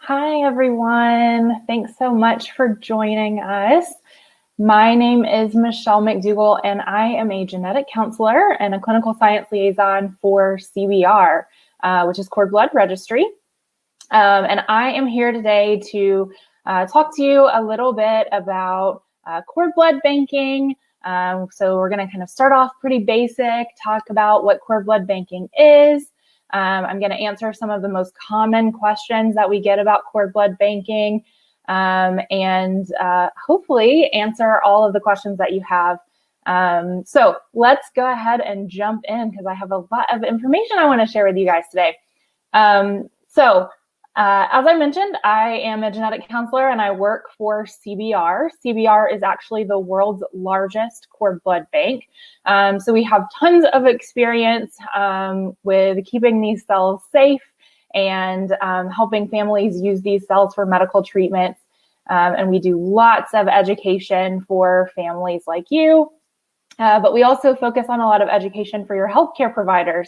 Hi, everyone. Thanks so much for joining us. My name is Michelle McDougall, and I am a genetic counselor and a clinical science liaison for CBR, which is Cord Blood Registry. And I am here today to talk to you a little bit about cord blood banking. So we're going to kind of start off pretty basic, talk about what cord blood banking is. I'm going to answer some of the most common questions that we get about cord blood banking, and hopefully answer all of the questions that you have. So let's go ahead and jump in because I have a lot of information I want to share with you guys today. As I mentioned, I am a genetic counselor and I work for CBR. CBR is actually the world's largest cord blood bank. So we have tons of experience with keeping these cells safe and helping families use these cells for medical treatments. And we do lots of education for families like you, but we also focus on a lot of education for your healthcare providers.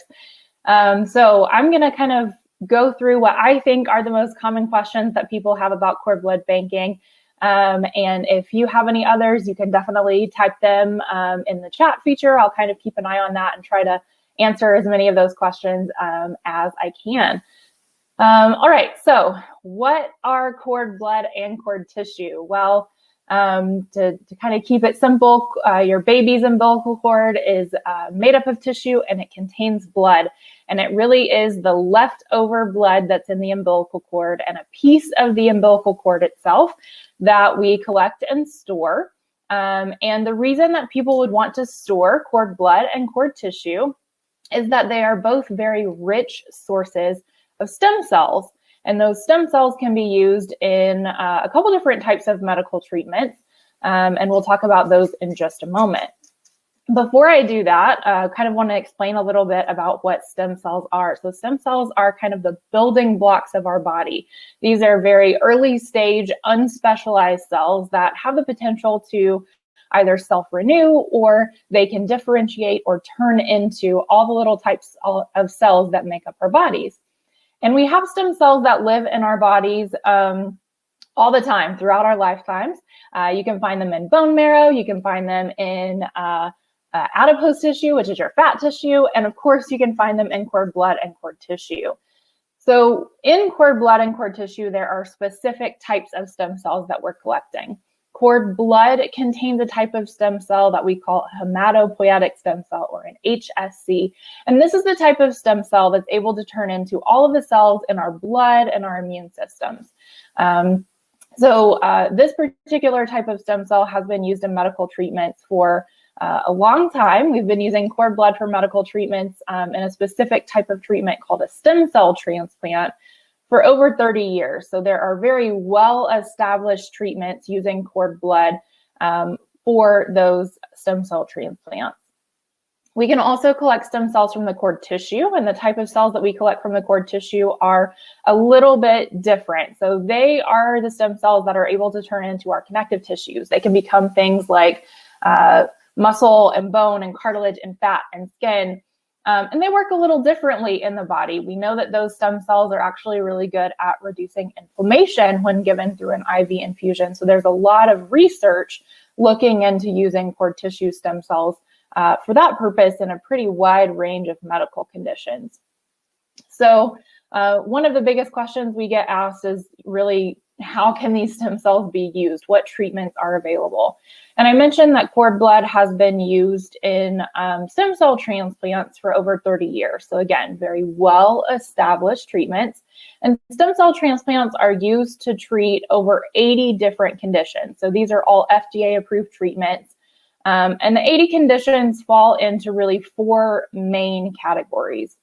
So I'm going to kind of go through what I think are the most common questions that people have about cord blood banking. And if you have any others, you can definitely type them in the chat feature. I'll kind of keep an eye on that and try to answer as many of those questions as I can. All right, so what are cord blood and cord tissue? Well, to kind of keep it simple, your baby's umbilical cord is made up of tissue and it contains blood. And it really is the leftover blood that's in the umbilical cord and a piece of the umbilical cord itself that we collect and store. And the reason that people would want to store cord blood and cord tissue is that they are both very rich sources of stem cells. And those stem cells can be used in a couple different types of medical treatments. And we'll talk about those in just a moment. Before I do that, kind of want to explain a little bit about what stem cells are. So stem cells are kind of the building blocks of our body. These are very early stage, unspecialized cells that have the potential to either self-renew or they can differentiate or turn into all the little types of cells that make up our bodies. And we have stem cells that live in our bodies all the time throughout our lifetimes. You can find them in bone marrow, you can find them in adipose tissue, which is your fat tissue, and of course you can find them in cord blood and cord tissue. So in cord blood and cord tissue, there are specific types of stem cells that we're collecting. Cord blood contains a type of stem cell that we call hematopoietic stem cell, or an HSC. And this is the type of stem cell that's able to turn into all of the cells in our blood and our immune systems. This particular type of stem cell has been used in medical treatments for a long time. We've been using cord blood for medical treatments in a specific type of treatment called a stem cell transplant for over 30 years. So there are very well-established treatments using cord blood for those stem cell transplants. We can also collect stem cells from the cord tissue, and the type of cells that we collect from the cord tissue are a little bit different. So they are the stem cells that are able to turn into our connective tissues. They can become things like muscle and bone and cartilage and fat and skin. And they work a little differently in the body. We know that those stem cells are actually really good at reducing inflammation when given through an IV infusion. So there's a lot of research looking into using cord tissue stem cells for that purpose in a pretty wide range of medical conditions. So one of the biggest questions we get asked is really, how can these stem cells be used? What treatments are available? And I mentioned that cord blood has been used in stem cell transplants for over 30 years. So again, very well-established treatments. And stem cell transplants are used to treat over 80 different conditions. So these are all FDA-approved treatments. And the 80 conditions fall into really 4 main categories.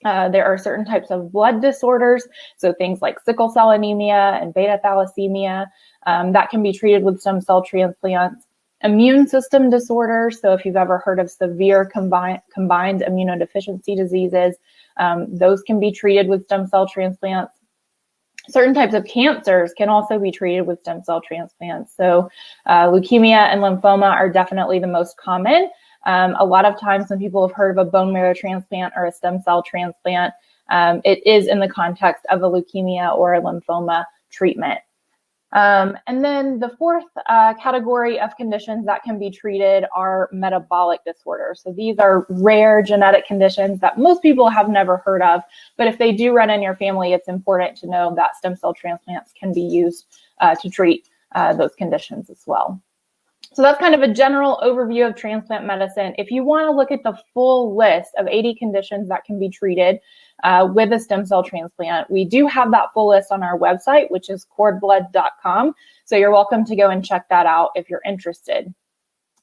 There are certain types of blood disorders, so things like sickle cell anemia and beta thalassemia, that can be treated with stem cell transplants. Immune system disorders, so if you've ever heard of severe combined immunodeficiency diseases, those can be treated with stem cell transplants. Certain types of cancers can also be treated with stem cell transplants. So leukemia and lymphoma are definitely the most common. A lot of times when people have heard of a bone marrow transplant or a stem cell transplant, it is in the context of a leukemia or a lymphoma treatment. And then the fourth category of conditions that can be treated are metabolic disorders. So these are rare genetic conditions that most people have never heard of, but if they do run in your family, it's important to know that stem cell transplants can be used to treat those conditions as well. So that's kind of a general overview of transplant medicine. If you want to look at the full list of 80 conditions that can be treated with a stem cell transplant, we do have that full list on our website, which is cordblood.com. So you're welcome to go and check that out if you're interested.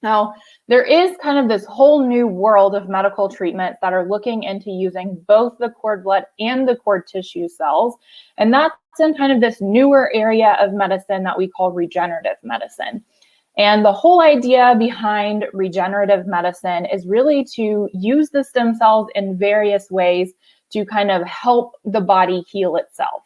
Now, there is kind of this whole new world of medical treatments that are looking into using both the cord blood and the cord tissue cells. And that's in kind of this newer area of medicine that we call regenerative medicine. And the whole idea behind regenerative medicine is really to use the stem cells in various ways to kind of help the body heal itself.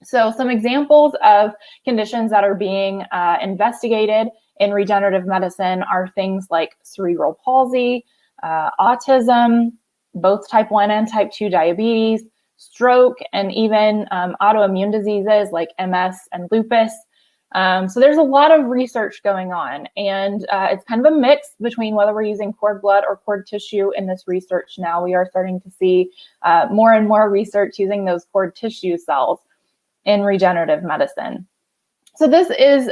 So some examples of conditions that are being investigated in regenerative medicine are things like cerebral palsy, autism, both type 1 and type 2 diabetes, stroke, and even autoimmune diseases like MS and lupus. So there's a lot of research going on, and it's kind of a mix between whether we're using cord blood or cord tissue in this research now. We are starting to see more and more research using those cord tissue cells in regenerative medicine. So this is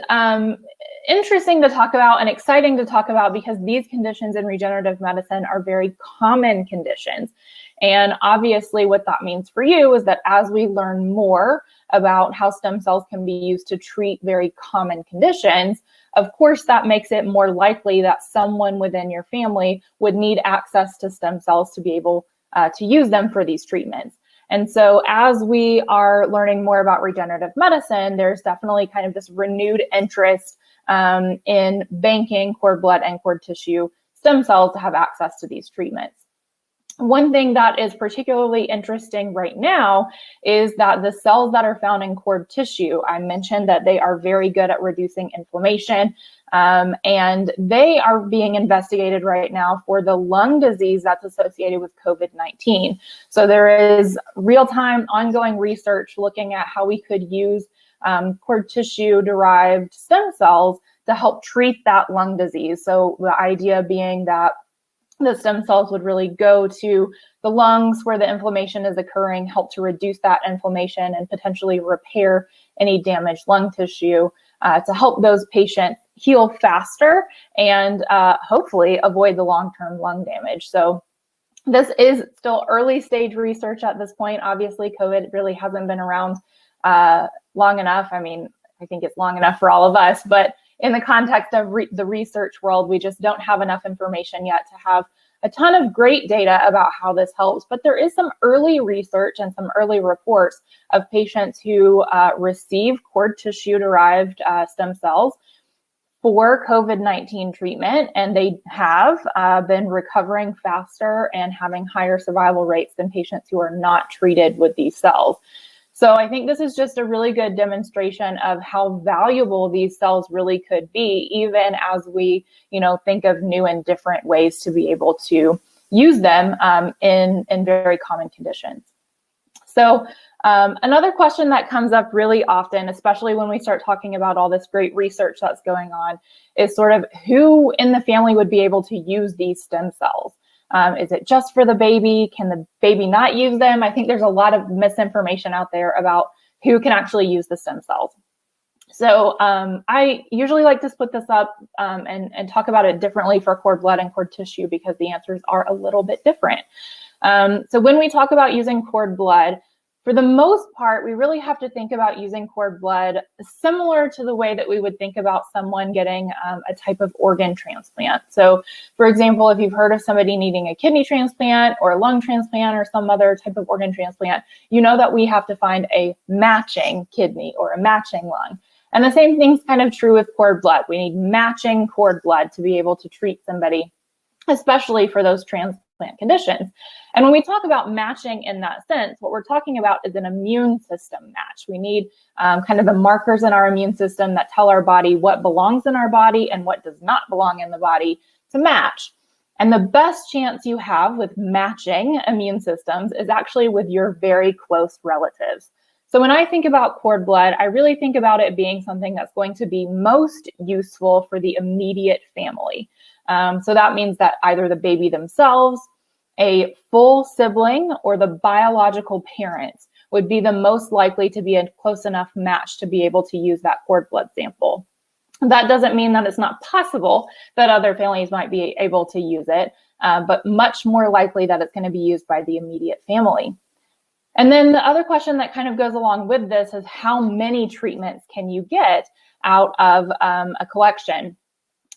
interesting to talk about and exciting to talk about because these conditions in regenerative medicine are very common conditions. And obviously what that means for you is that as we learn more about how stem cells can be used to treat very common conditions, of course, that makes it more likely that someone within your family would need access to stem cells to be able to use them for these treatments. And so as we are learning more about regenerative medicine, there's definitely kind of this renewed interest in banking cord blood and cord tissue stem cells to have access to these treatments. One thing that is particularly interesting right now is that the cells that are found in cord tissue, I mentioned that they are very good at reducing inflammation, and they are being investigated right now for the lung disease that's associated with COVID-19. So there is real-time ongoing research looking at how we could use cord tissue-derived stem cells to help treat that lung disease. So the idea being that the stem cells would really go to the lungs where the inflammation is occurring, help to reduce that inflammation and potentially repair any damaged lung tissue to help those patients heal faster and hopefully avoid the long-term lung damage. So this is still early stage research at this point. Obviously, COVID really hasn't been around long enough. I mean, I think it's long enough for all of us, but in the context of the research world, we just don't have enough information yet to have a ton of great data about how this helps. But there is some early research and some early reports of patients who receive cord tissue-derived stem cells for COVID-19 treatment, and they have been recovering faster and having higher survival rates than patients who are not treated with these cells. So I think this is just a really good demonstration of how valuable these cells really could be, even as we, think of new and different ways to be able to use them in very common conditions. So another question that comes up really often, especially when we start talking about all this great research that's going on, is sort of who in the family would be able to use these stem cells? Is it just for the baby? Can the baby not use them? I think there's a lot of misinformation out there about who can actually use the stem cells. So I usually like to split this up and talk about it differently for cord blood and cord tissue because the answers are a little bit different. So when we talk about using cord blood, for the most part, we really have to think about using cord blood similar to the way that we would think about someone getting a type of organ transplant. So, for example, if you've heard of somebody needing a kidney transplant or a lung transplant or some other type of organ transplant, you know that we have to find a matching kidney or a matching lung. And the same thing's kind of true with cord blood. We need matching cord blood to be able to treat somebody, especially for those transplant conditions. And when we talk about matching in that sense, what we're talking about is an immune system match. We need kind of the markers in our immune system that tell our body what belongs in our body and what does not belong in the body to match. And the best chance you have with matching immune systems is actually with your very close relatives. So when I think about cord blood, I really think about it being something that's going to be most useful for the immediate family. So that means that either the baby themselves, a full sibling, or the biological parents would be the most likely to be a close enough match to be able to use that cord blood sample. That doesn't mean that it's not possible that other families might be able to use it, but much more likely that it's going to be used by the immediate family. And then the other question that kind of goes along with this is how many treatments can you get out of a collection?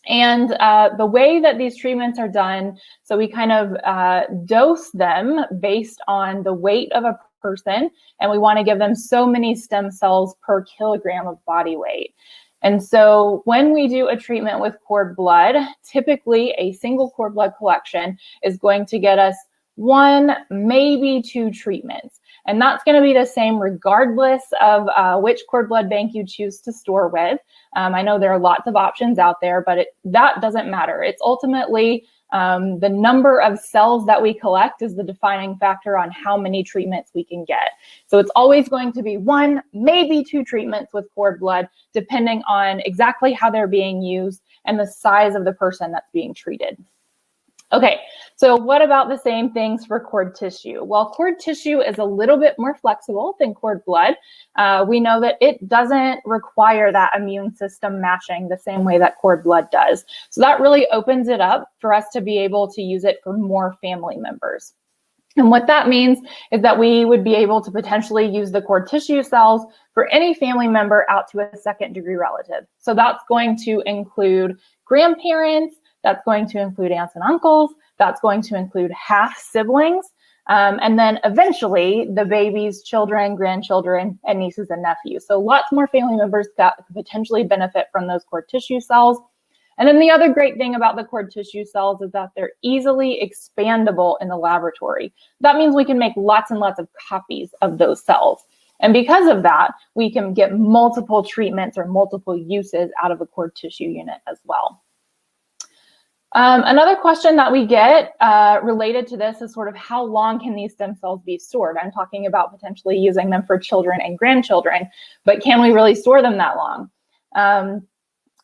And the way that these treatments are done, so we kind of dose them based on the weight of a person, and we want to give them so many stem cells per kilogram of body weight. And so when we do a treatment with cord blood, typically a single cord blood collection is going to get us 1, maybe 2 treatments. And that's going to be the same regardless of which cord blood bank you choose to store with. I know there are lots of options out there, but that doesn't matter. It's ultimately the number of cells that we collect is the defining factor on how many treatments we can get. So it's always going to be 1, maybe 2 treatments with cord blood, depending on exactly how they're being used and the size of the person that's being treated. Okay, so what about the same things for cord tissue? Well, cord tissue is a little bit more flexible than cord blood. We know that it doesn't require that immune system matching the same way that cord blood does. So that really opens it up for us to be able to use it for more family members. And what that means is that we would be able to potentially use the cord tissue cells for any family member out to a second-degree relative. So that's going to include grandparents, that's going to include aunts and uncles, that's going to include half siblings, and then eventually the baby's children, grandchildren, and nieces and nephews. So lots more family members that could potentially benefit from those cord tissue cells. And then the other great thing about the cord tissue cells is that they're easily expandable in the laboratory. That means we can make lots and lots of copies of those cells. And because of that, we can get multiple treatments or multiple uses out of a cord tissue unit as well. Another question that we get related to this is sort of how long can these stem cells be stored? I'm talking about potentially using them for children and grandchildren, but can we really store them that long?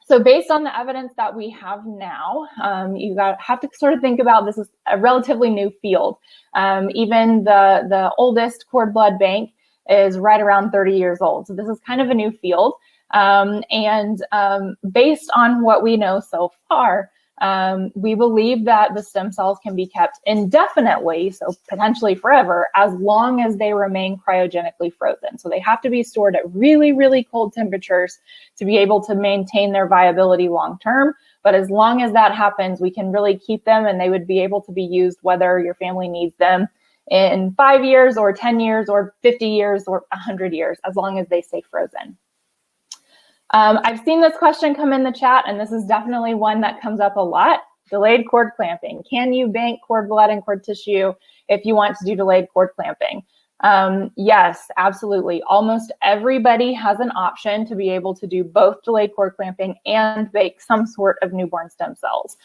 So based on the evidence that we have now, you have to sort of think about this is a relatively new field. Even the oldest cord blood bank is right around 30 years old. So this is kind of a new field. Based on what we know so far, we believe that the stem cells can be kept indefinitely, so potentially forever, as long as they remain cryogenically frozen. So they have to be stored at really, really cold temperatures to be able to maintain their viability long term. But as long as that happens, we can really keep them and they would be able to be used whether your family needs them in 5 years or 10 years or 50 years or 100 years, as long as they stay frozen. I've seen this question come in the chat, and this is definitely one that comes up a lot. Delayed cord clamping. Can you bank cord blood and cord tissue if you want to do delayed cord clamping? Yes, absolutely. Almost everybody has an option to be able to do both delayed cord clamping and bank some sort of newborn stem cells.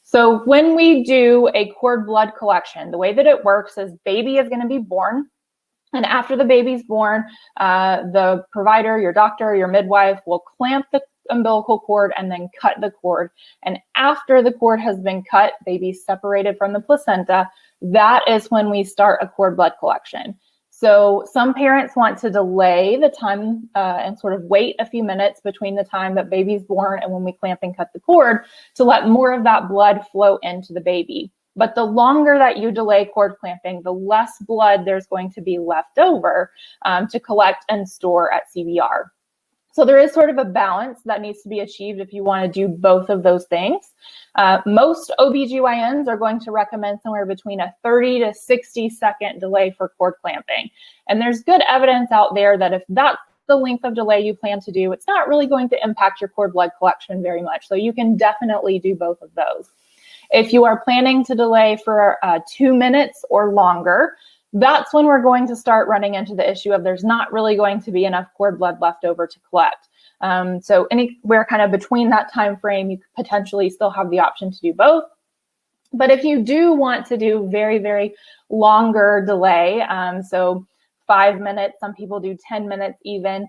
So when we do a cord blood collection, the way that it works is baby is going to be born. And after the baby's born, the provider, your doctor, your midwife will clamp the umbilical cord and then cut the cord. And after the cord has been cut, baby's separated from the placenta, that is when we start a cord blood collection. So some parents want to delay the time and sort of wait a few minutes between the time that baby's born and when we clamp and cut the cord to let more of that blood flow into the baby. But the longer that you delay cord clamping, the less blood there's going to be left over to collect and store at CBR. So there is sort of a balance that needs to be achieved if you want to do both of those things. Most OBGYNs are going to recommend somewhere between a 30 to 60 second delay for cord clamping. And there's good evidence out there that if that's the length of delay you plan to do, it's not really going to impact your cord blood collection very much. So you can definitely do both of those. If you are planning to delay for 2 minutes or longer, that's when we're going to start running into the issue of there's not really going to be enough cord blood left over to collect. So anywhere kind of between that time frame, you could potentially still have the option to do both. But if you do want to do very, very longer delay, so 5 minutes, some people do 10 minutes even,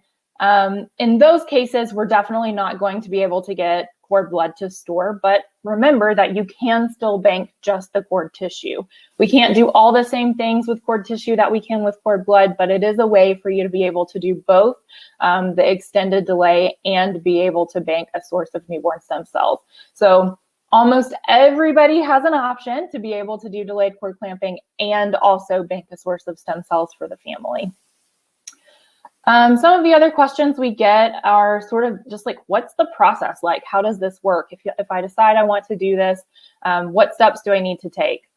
in those cases, we're definitely not going to be able to get cord blood to store, but remember that you can still bank just the cord tissue. We can't do all the same things with cord tissue that we can with cord blood, but it is a way for you to be able to do both the extended delay and be able to bank a source of newborn stem cells. So almost everybody has an option to be able to do delayed cord clamping and also bank a source of stem cells for the family. Some of the other questions we get are sort of just like, what's the process like? How does this work? If I decide I want to do this, what steps do I need to take?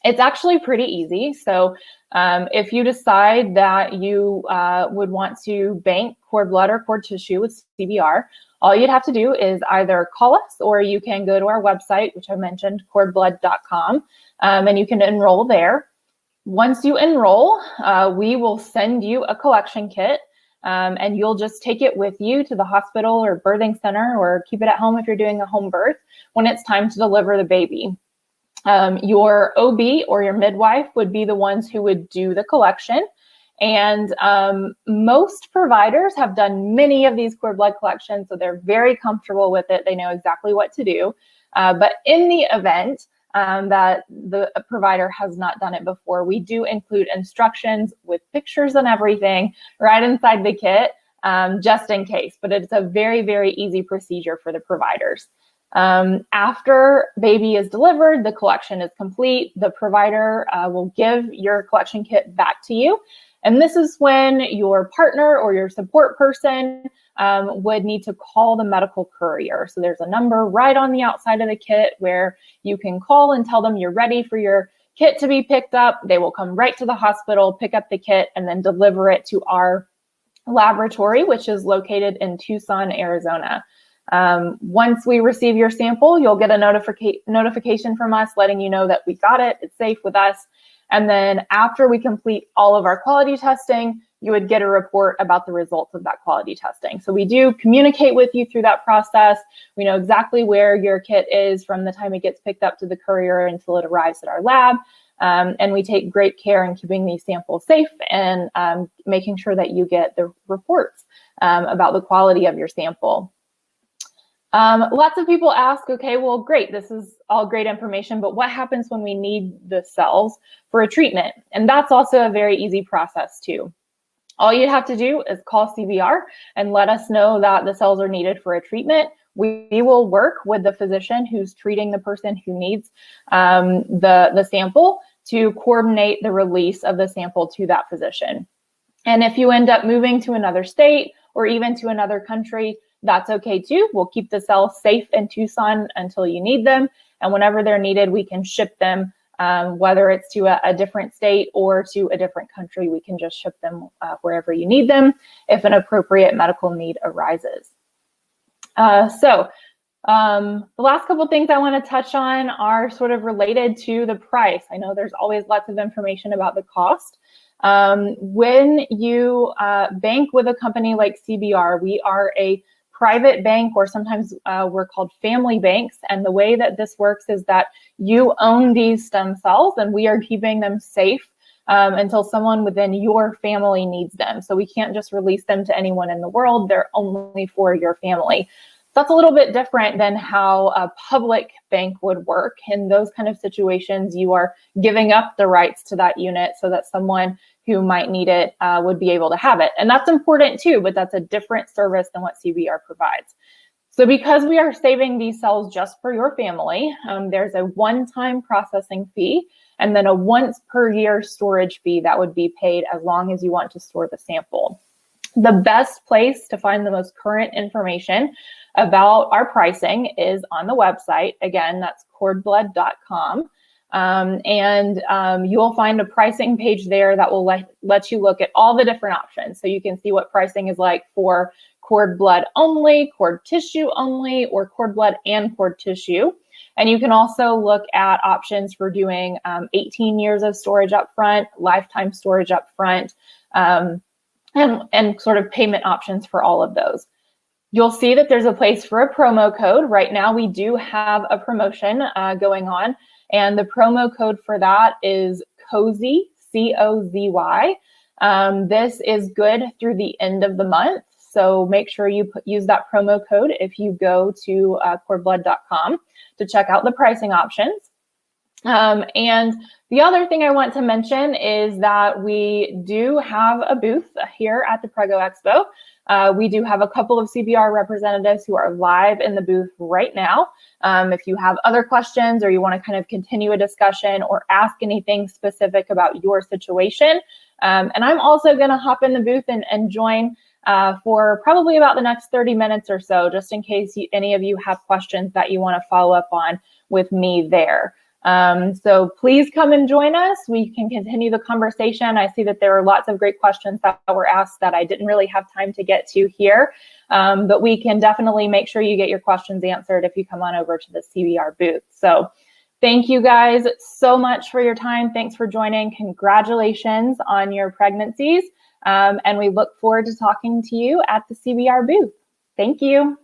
It's actually pretty easy. So if you decide that you would want to bank cord blood or cord tissue with CBR, all you'd have to do is either call us or you can go to our website, which I mentioned, cordblood.com, and you can enroll there. Once you enroll, we will send you a collection kit, and you'll just take it with you to the hospital or birthing center, or keep it at home if you're doing a home birth when it's time to deliver the baby. Your OB or your midwife would be the ones who would do the collection. And most providers have done many of these cord blood collections, so they're very comfortable with it. They know exactly what to do. But in the event that the provider has not done it before, we do include instructions with pictures and everything right inside the kit, just in case. But it's a very, very easy procedure for the providers. After baby is delivered, the collection is complete. The provider will give your collection kit back to you. And this is when your partner or your support person would need to call the medical courier. So there's a number right on the outside of the kit where you can call and tell them you're ready for your kit to be picked up. They will come right to the hospital, pick up the kit, and then deliver it to our laboratory, which is located in Tucson, Arizona. Once we receive your sample, you'll get a notification from us letting you know that we got it, it's safe with us. And then after we complete all of our quality testing, you would get a report about the results of that quality testing. So we do communicate with you through that process. We know exactly where your kit is from the time it gets picked up to the courier until it arrives at our lab. And we take great care in keeping these samples safe and making sure that you get the reports about the quality of your sample. Lots of people ask, okay, well, great, this is all great information, but what happens when we need the cells for a treatment? And that's also a very easy process too. All you have to do is call CBR and let us know that the cells are needed for a treatment. We will work with the physician who's treating the person who needs the sample to coordinate the release of the sample to that physician. And if you end up moving to another state or even to another country, that's okay too. We'll keep the cells safe in Tucson until you need them. And whenever they're needed, we can ship them, whether it's to a different state or to a different country. We can just ship them wherever you need them if an appropriate medical need arises. The last couple things I want to touch on are sort of related to the price. I know there's always lots of information about the cost. When you bank with a company like CBR, we are a private bank, or sometimes we're called family banks. And the way that this works is that you own these stem cells and we are keeping them safe until someone within your family needs them. So we can't just release them to anyone in the world. They're only for your family. That's a little bit different than how a public bank would work. In those kind of situations, you are giving up the rights to that unit so that someone who might need it would be able to have it. And that's important too, but that's a different service than what CBR provides. So because we are saving these cells just for your family, there's a one-time processing fee and then a once per year storage fee that would be paid as long as you want to store the sample. The best place to find the most current information about our pricing is on the website. Again, that's cordblood.com. You will find a pricing page there that will let you look at all the different options. So you can see what pricing is like for cord blood only, cord tissue only, or cord blood and cord tissue. And you can also look at options for doing 18 years of storage up front, lifetime storage up front, and sort of payment options for all of those. You'll see that there's a place for a promo code. Right now, we do have a promotion going on. And the promo code for that is COZY, C-O-Z-Y. This is good through the end of the month. So make sure you use that promo code if you go to cordblood.com to check out the pricing options. And the other thing I want to mention is that we do have a booth here at the Prego Expo. We do have a couple of CBR representatives who are live in the booth right now. If you have other questions or you want to kind of continue a discussion or ask anything specific about your situation. And I'm also going to hop in the booth and join for probably about the next 30 minutes or so, just in case any of you have questions that you want to follow up on with me there. So please come and join us. We can continue the conversation. I see that there are lots of great questions that were asked that I didn't really have time to get to here, but we can definitely make sure you get your questions answered if you come on over to the CBR booth. So thank you guys so much for your time. Thanks for joining. Congratulations on your pregnancies. And we look forward to talking to you at the CBR booth. Thank you.